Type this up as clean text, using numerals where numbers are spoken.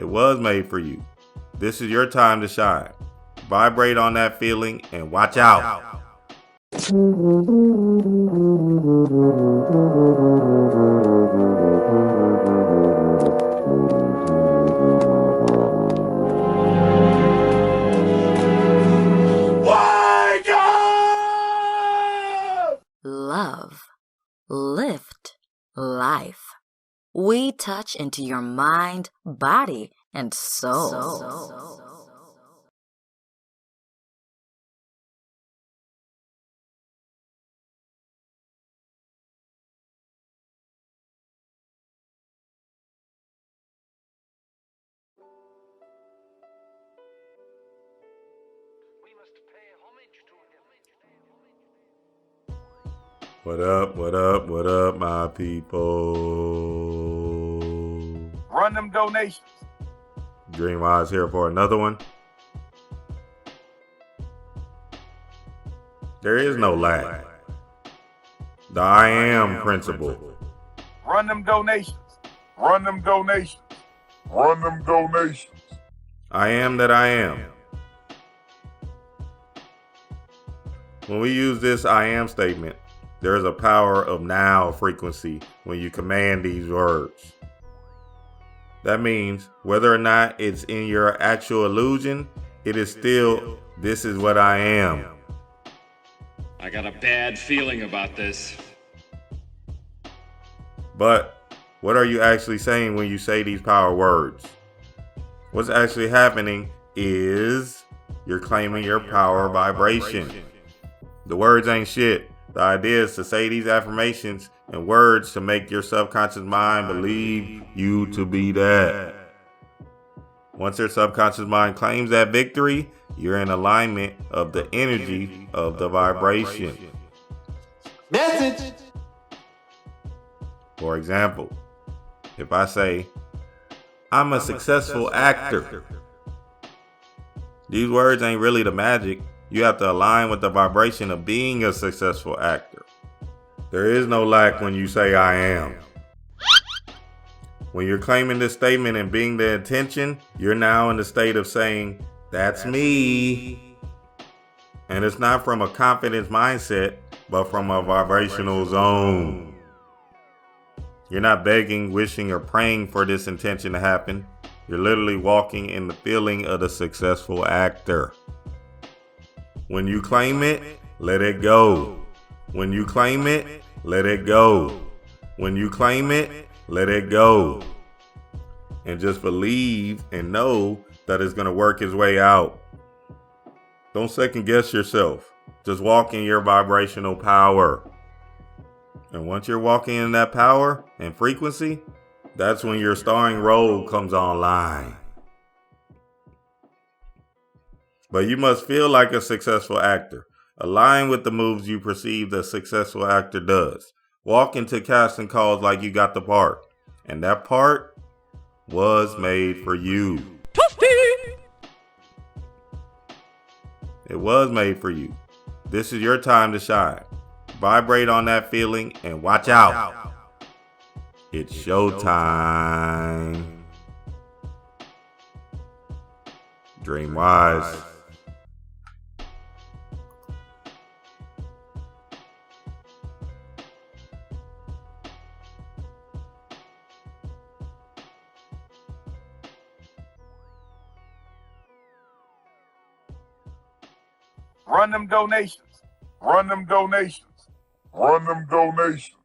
It was made for you. This is your time to shine. Vibrate on that feeling and watch out. Love, lift, life. We touch into your mind, body, and soul. What up, my people? Run them donations. Dreamwise here for another one. There is no lack. The I am principle. Run them donations. Run them donations. Run them donations. I am that I am. When we use this I am statement, there is a power of now frequency when you command these words. That means whether or not it's in your actual illusion, it is still, this is what I am. I got a bad feeling about this. But what are you actually saying when you say these power words? What's actually happening is you're claiming your power vibration. The words ain't shit. The idea is to say these affirmations and words to make your subconscious mind believe you to be that. Once your subconscious mind claims that victory, you're in alignment of the energy of the vibration. Message. For example, if I say, I'm a successful actor, these words ain't really the magic. You have to align with the vibration of being a successful actor. There is no lack when you say I am. When you're claiming this statement and being the intention, you're now in the state of saying, that's me. And it's not from a confidence mindset, but from a vibrational zone. You're not begging, wishing, or praying for this intention to happen. You're literally walking in the feeling of the successful actor. When you claim it, let it go. When you claim it, let it go. When you claim it, let it go. And just believe and know that it's going to work its way out. Don't second guess yourself. Just walk in your vibrational power. And once you're walking in that power and frequency, that's when your starring role comes online. But you must feel like a successful actor. Align with the moves you perceive the successful actor does. Walk into casting calls like you got the part. And that part was made for you. It was made for you. This is your time to shine. Vibrate on that feeling and watch out. It's showtime. Dreamwise. Run them donations. Run them donations. Run them donations.